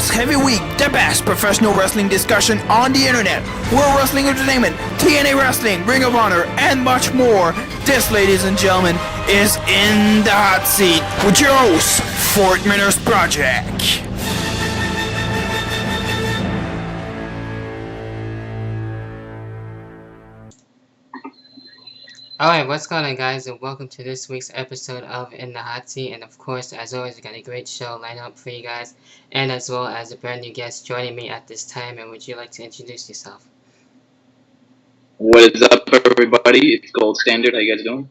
best heavy week, the best professional wrestling discussion on the internet, World Wrestling Entertainment, TNA Wrestling, Ring of Honor, and much more. This, ladies and gentlemen, is In the Hot Seat with your host, Fort Miners Project. Alright, what's going on, guys, and welcome to this week's episode of In the Hot Seat. And of course, as always, we got a great show lined up for you guys, and as well as a brand new guest joining me at this time. And would you like to introduce yourself? What is up, everybody? It's Gold Standard. How you guys doing?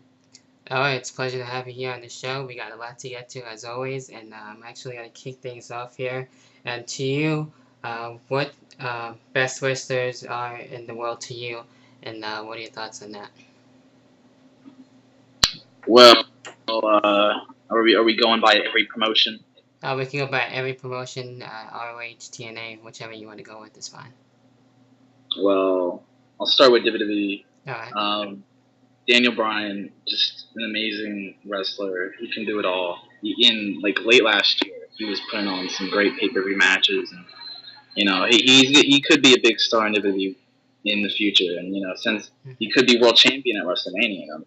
Alright, it's a pleasure to have you here on the show. We got a lot to get to, as always, and I'm actually going to kick things off here. And to you, what best wrestlers are in the world to you, and what are your thoughts on that? Well, are we going by every promotion? We can go by every promotion, ROH, TNA, whichever you want to go with is fine. Well, I'll start with WWE. Alright. Daniel Bryan, just an amazing wrestler. He can do it all. In late last year, he was putting on some great pay-per-view matches, and he could be a big star in WWE in the future. And since he could be world champion at WrestleMania,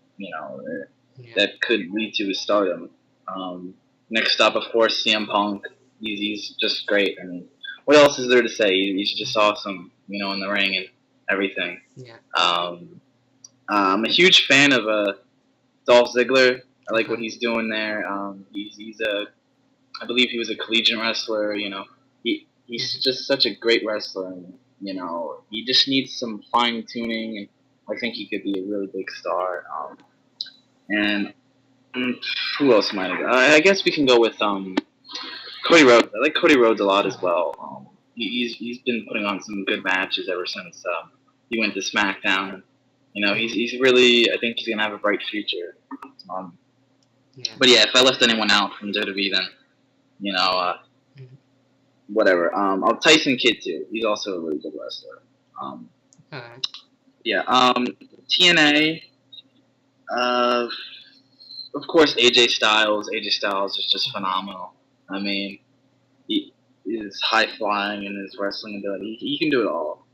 that could lead to his stardom. Next up, of course, CM Punk. He's just great. I mean, what else is there to say? He's just awesome, in the ring and everything. Yeah. I'm a huge fan of Dolph Ziggler. I like what he's doing there. I believe he was a collegiate wrestler. He's just such a great wrestler. And, he just needs some fine tuning, and I think he could be a really big star. And who else might I go? I guess we can go with Cody Rhodes. I like Cody Rhodes a lot as well. He's been putting on some good matches ever since he went to SmackDown. He's really, I think he's gonna have a bright future. But yeah, if I left anyone out from WWE, then whatever. Tyson Kidd too. He's also a really good wrestler. Alright. Yeah. TNA. Of course, AJ Styles. AJ Styles is just phenomenal. I mean, his high flying and his wrestling ability, he can do it all.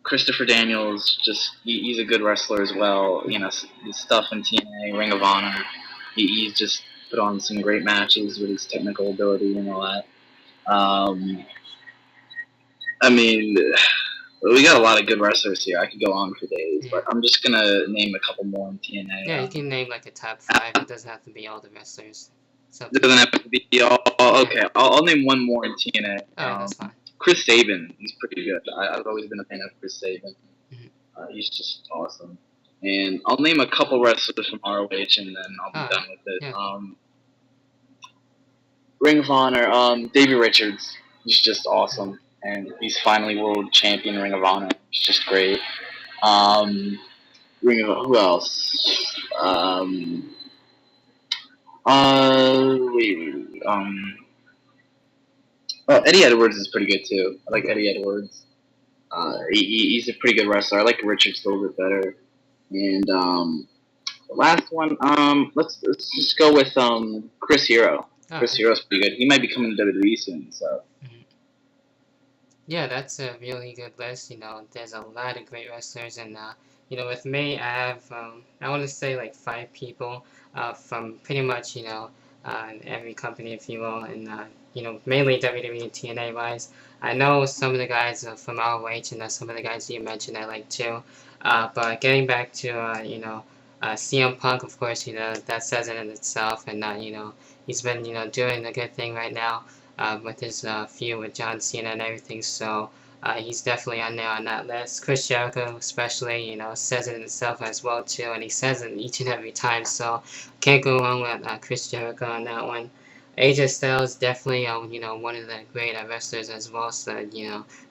Christopher Daniels, he's a good wrestler as well. His stuff in TNA, Ring of Honor, he's just put on some great matches with his technical ability and all that. I mean, we got a lot of good wrestlers here. I could go on for days, but I'm just gonna name a couple more in TNA. Yeah, you can name like a top 5. It doesn't have to be all the wrestlers. It doesn't have to be all. Okay, I'll name one more in TNA. Alright, that's fine. Chris Sabin, he's pretty good. I've always been a fan of Chris Sabin. Mm-hmm. He's just awesome. And I'll name a couple wrestlers from ROH, and then I'll be done with it. Yeah. Ring of Honor, Davey Richards, he's just awesome. And he's finally world champion in Ring of Honor. He's just great. Who else? Eddie Edwards is pretty good too. I like Eddie Edwards. He's a pretty good wrestler. I like Richards a little bit better. And the last one, let's just go with Chris Hero. Chris Hero's pretty good. He might be coming to WWE soon, so. Yeah, that's a really good list. There's a lot of great wrestlers, and with me, I have I want to say like 5 people from pretty much every company, if you will, and mainly WWE and TNA wise. I know some of the guys from ROH, and some of the guys you mentioned I like too. But getting back to CM Punk, of course, that says it in itself, and he's been doing a good thing right now. With his feud with John Cena and everything, so he's definitely on there on that list. Chris Jericho especially, says it in itself as well too, and he says it each and every time, so can't go wrong with Chris Jericho on that one. AJ Styles definitely, one of the great wrestlers as well, so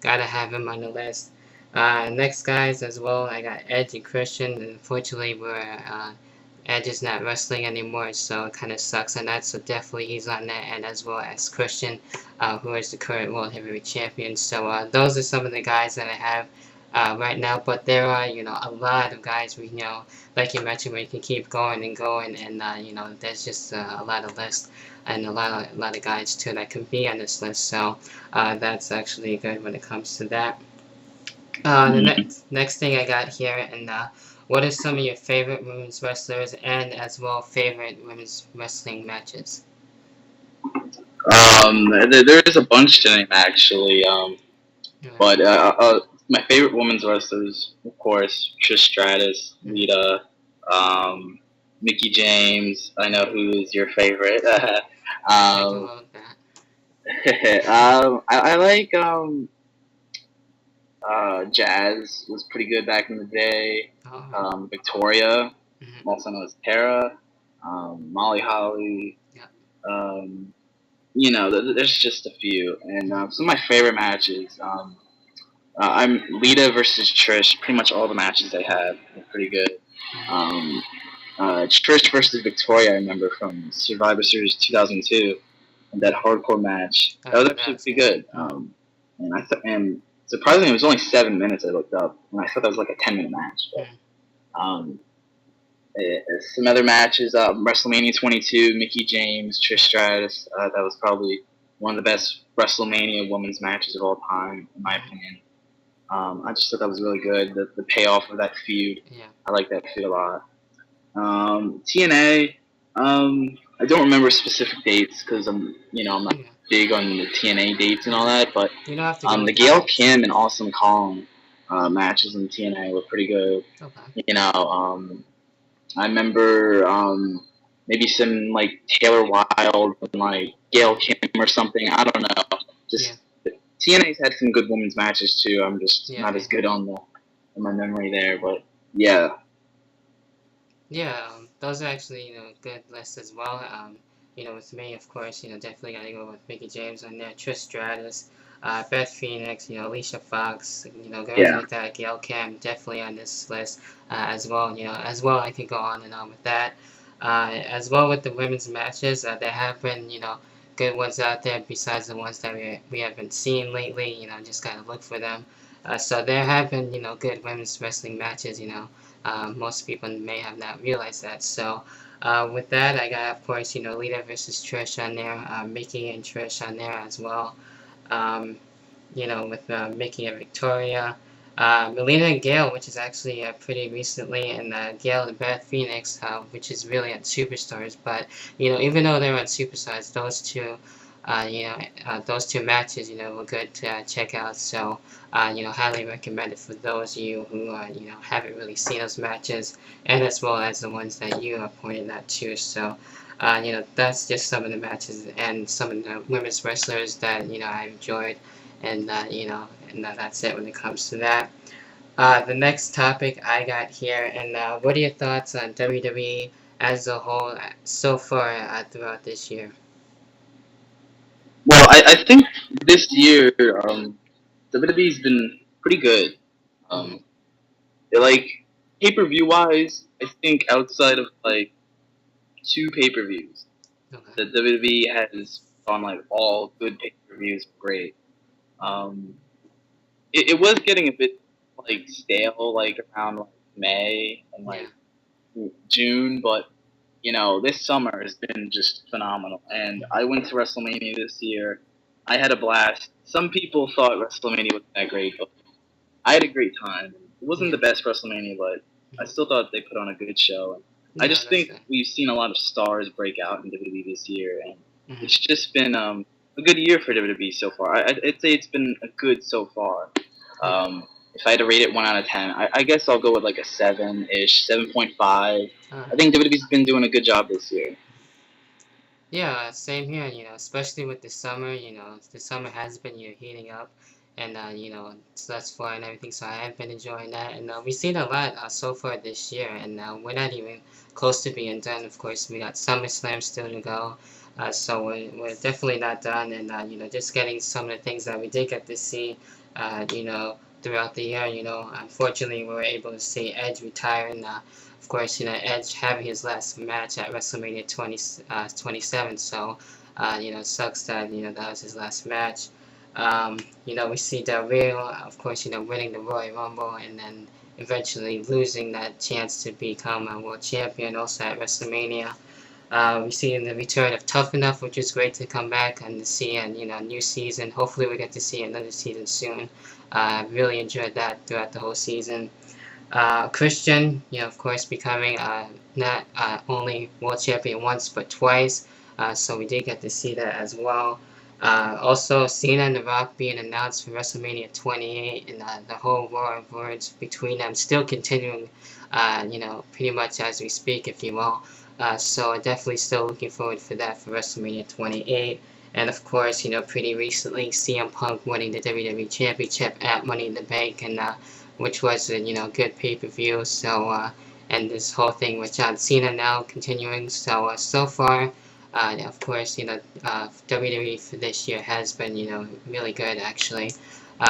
gotta have him on the list. Next guys as well, I got Edge and Christian. Unfortunately, Edge is not wrestling anymore, so it kind of sucks on that. So definitely he's on that, and as well as Christian, who is the current World Heavyweight Champion. So those are some of the guys that I have right now, but there are, a lot of guys we know, like you mentioned, where you can keep going and going, and there's just a lot of lists and a lot of guys too that can be on this list. So that's actually good when it comes to that. The Mhm. next thing I got here, and what are some of your favorite women's wrestlers and as well favorite women's wrestling matches? There is a bunch to name actually. Yeah. But my favorite women's wrestlers, of course, Trish Stratus, Mhm. Lita, um, Mickey James. I know who is your favorite. Yeah, I do um, love that. I like Jazz was pretty good back in the day. Oh, Victoria, mhm. also known as Tara, Molly Holly. Yeah. Um, there's just a few, and Mhm. some of my favorite matches. I'm Lita versus Trish. Pretty much all the matches they had were pretty good. Mhm. Um, Trish versus Victoria, I remember from Survivor Series 2002, and that hardcore match. Oh That was yeah, that actually was pretty good. good. And surprisingly, it was only 7 minutes. I looked up, and I thought that was like a 10-minute match. Mhm. But some other matches, WrestleMania 22, Mickey James, Trish Stratus. That was probably one of the best WrestleMania women's matches of all time, in my Mhm. opinion. I just thought that was really good. The payoff of that feud, Yeah. I like that feud a lot. TNA, I don't remember specific dates because I'm not Yeah. big on the TNA dates and all Mhm. that. But You don't have to go the with Gail dates. Kim and Awesome Kong matches in TNA were pretty good. Okay. I remember maybe some like Taylor Wilde and like Gail Mhm. Kim or something. I don't know. Yeah. Just TNA's had some good women's matches too. I'm just Yeah, not they as good have. on my memory there, but yeah, Yeah, those are actually, good lists as well. With me, of course, definitely gotta go with Mickey James on there, Trish Stratus, Beth Phoenix, Alicia Fox, girls yeah, like that, Gail Kim, definitely on this list as well. As well, I could go on and on with that. As well with the women's matches, there have been, good ones out there besides the ones that we haven't seen lately. Just gotta look for them. So there have been, good women's wrestling matches. Most people may have not realized that. So with that, I got, of course, Lita versus Trish on there, Mickey and Trish on there as well. Um, with Mickey and Victoria. Melina and Gail, which is actually pretty recently, and Gail and Beth Phoenix, which is really on Superstars. But even though they're on Superstars, those two matches, were good to check out. So, highly recommended for those of you who, haven't really seen those matches, and as well as the ones that you pointed out too. So, that's just some of the matches and some of the women's wrestlers that I enjoyed, and that's it when it comes to that. The next topic I got here, and what are your thoughts on WWE as a whole so far throughout this year? well, I think this year WWE's been pretty good. Mm-hmm. Um, like pay-per-view wise, I think outside of like two pay-per-views, Okay. the WWE has on like all good pay-per-views great. Um, it was getting a bit like stale like around like May and Yeah. like June, but this summer has been just phenomenal. And Mm-hmm. I went to WrestleMania this year. I had a blast. Some people thought WrestleMania wasn't that great, but I had a great time. It wasn't Yeah. the best WrestleMania, but I Mm-hmm. still thought they put on a good show. And I Yeah, just that's think good. we've seen a lot of stars break out in WWE this year, and Mm-hmm. it's just been a good year for WWE so far. I'd say it's been a good so far. Yeah. If I had to rate it 1 out of 10, I guess I'll go with like a 7-ish, 7.5. All I right. think WWE's been doing a good job this year. Yeah, same here, especially with the summer, the summer has been, heating up and, it's less fun and everything, so I have been enjoying that. And we've seen a lot so far this year, and we're not even close to being done. Of course, we got SummerSlam still to go, so we're definitely not done. And, just getting some of the things that we did get to see, throughout the year, unfortunately, we were able to see Edge retire and, of course, Edge having his last match at WrestleMania 27, so, it sucks that, that was his last match. We see Del Rio, of course, winning the Royal Rumble and then eventually losing that chance to become a world champion also at WrestleMania. We see the return of Tough Enough, which is great to come back and to see a new season. Hopefully, we get to see another season soon. I really enjoyed that throughout the whole season. Christian, of course, becoming not only world champion once but twice. So we did get to see that as well. Also, Cena and The Rock being announced for WrestleMania 28, and the whole war of words between them still continuing, pretty much as we speak, if you will. So definitely still looking forward for that for WrestleMania 28. And of course, pretty recently, CM Punk winning the WWE Championship at Money in the Bank, and which was a good pay-per-view. So and this whole thing with John Cena now continuing. So so far, of course, WWE for this year has been really good actually.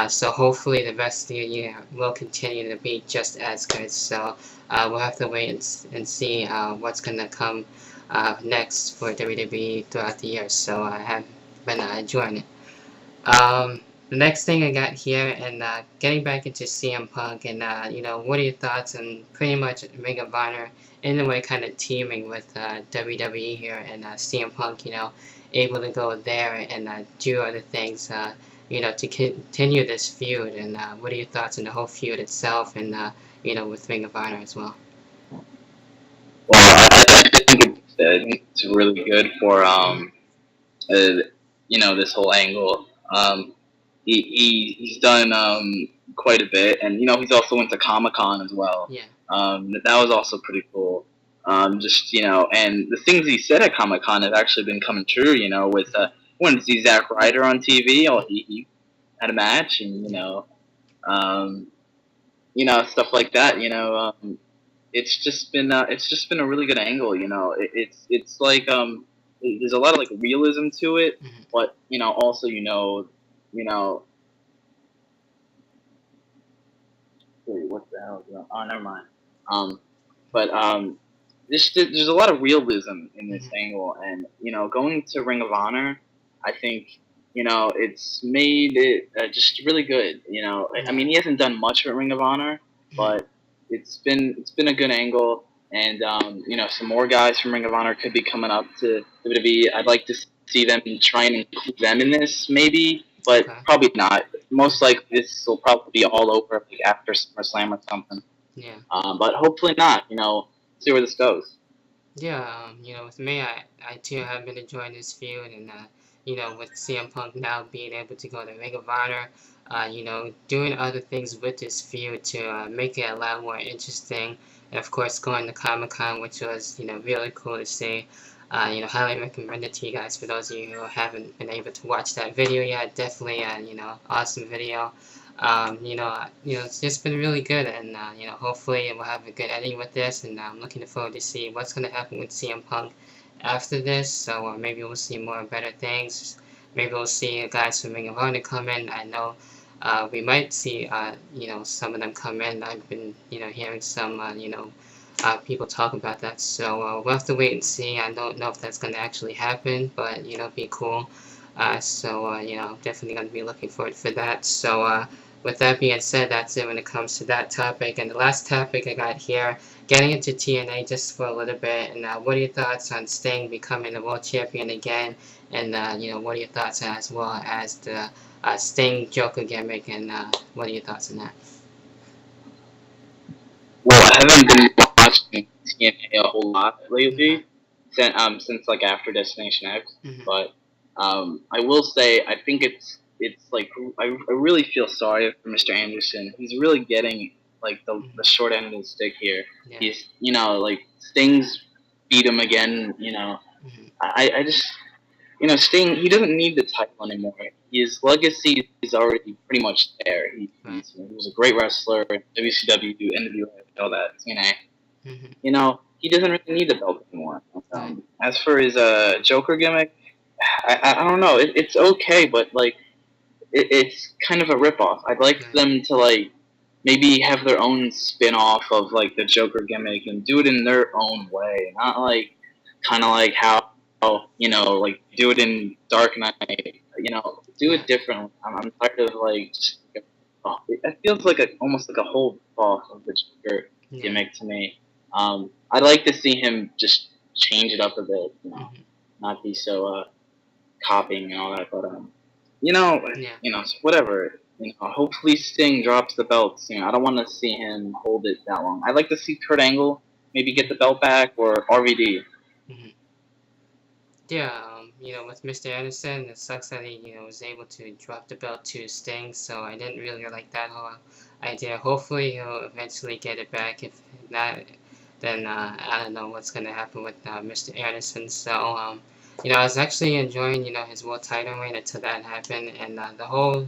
So hopefully the rest of the year will continue to be just as good. So we'll have to wait and see what's gonna come next for WWE throughout the year. So I have been enjoying it. The next thing I got here, and getting back into CM Punk, and what are your thoughts on pretty much Ring of Honor in a way kind of teaming with WWE here, and CM Punk, able to go there and do other things, to continue this feud, and what are your thoughts on the whole feud itself, and with Ring of Honor as well? Well, I think it's really good for this whole angle. He's done quite a bit, and he's also went to Comic-Con as well. Yeah. That was also pretty cool. And the things he said at Comic-Con have actually been coming true. With when to see Zack Ryder on TV, he had a match, and stuff like that. It's just been a really good angle. It's like there's a lot of like realism to it, Mm-hmm. but also you know, wait, what the hell? Oh, never mind. But there's a lot of realism in this Mm-hmm. angle, and going to Ring of Honor, I think it's made it just really good. I mean, he hasn't done much with Ring of Honor, but it's been a good angle, and some more guys from Ring of Honor could be coming up to WWE. I'd like to see them try and include them in this, maybe, but Okay. probably not. Most likely, this will probably be all over like after SummerSlam or something. Yeah. But hopefully not. See where this goes. Yeah, with me, I too have been enjoying this feud, and with CM Punk now being able to go to Ring of Honor, doing other things with this feud to make it a lot more interesting, and of course going to Comic Con, which was really cool to see. Highly recommend it to you guys for those of you who haven't been able to watch that video yet. Definitely, awesome video. It's just been really good, and hopefully we'll have a good ending with this. And I'm looking forward to see what's going to happen with CM Punk after this. So maybe we'll see more better things. Maybe we'll see guys from Ring of Honor come in. I know we might see some of them come in. I've been hearing some people talk about that. So we'll have to wait and see. I don't know if that's going to actually happen, but it'd be cool. Definitely going to be looking forward for that. So with that being said, that's it when it comes to that topic. And the last topic I got here, getting into TNA just for a little bit. And what are your thoughts on Sting becoming the world champion again? And what are your thoughts as well as the Sting Joker gimmick? And what are your thoughts on that? Well, I haven't been watching TNA a whole lot Okay. lately, since like after Destination X. Mm-hmm. But I will say I think it's like I really feel sorry for Mr. Anderson. He's really getting like the short end of the stick here. Yeah. He's like Sting's beat him again. Mm-hmm. I just Sting, he doesn't need the title anymore. His legacy is already pretty much there. Right. He was a great wrestler, WCW, NWA, all that, TNA. Mm-hmm. He doesn't really need the belt anymore. Right. As for his Joker gimmick, I don't know. It's okay, but like it's kind of a ripoff. I'd like Right. them to like maybe have their own spin-off of like the Joker gimmick and do it in their own way, not like kind of like how like do it in Dark Knight. do Yeah. it differently. I'm tired of like just. Oh, it feels like almost like a whole off of the Joker Yeah. gimmick to me. I'd like to see him just change it up a bit, Hmm. not be so copying and all that. But you know, Yeah. whatever. Hopefully Sting drops the belts. I don't want to see him hold it that long. I'd like to see Kurt Angle maybe get the belt back or RVD. Hmm. Yeah, with Mr. Anderson, it sucks that he, was able to drop the belt to Sting, so I didn't really like that whole idea. Hopefully he'll eventually get it back. If not, then I don't know what's gonna happen with Mr. Anderson. So, I was actually enjoying, his world title reign until that happened, and the whole,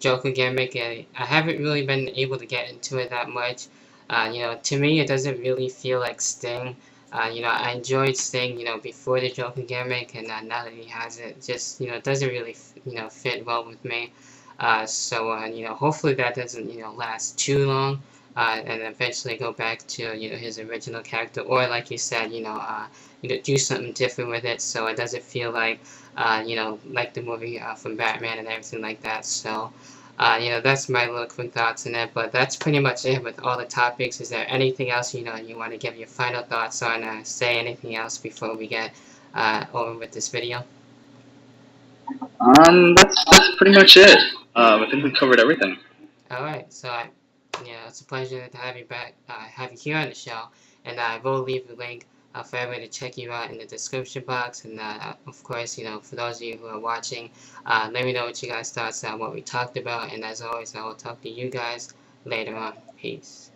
Joker gimmick. I haven't really been able to get into it that much. To me, it doesn't really feel like Sting. I enjoyed Sting, before the Joker gimmick, and now that he has it, just, it doesn't really, fit well with me. So, hopefully that doesn't, last too long, and eventually go back to, his original character, or like you said, do something different with it, so it doesn't feel like, like the movie from Batman and everything like that. So, that's my little quick thoughts on it, but that's pretty much it with all the topics. Is there anything else, you want to give your final thoughts on, say anything else before we get over with this video? That's pretty much it. I think we covered everything. Alright, so it's a pleasure to have you back, have you here on the show, and I will leave a link for everybody to check you out in the description box, and of course, for those of you who are watching, let me know what you guys thoughts on what we talked about, and as always, I will talk to you guys later on. Peace.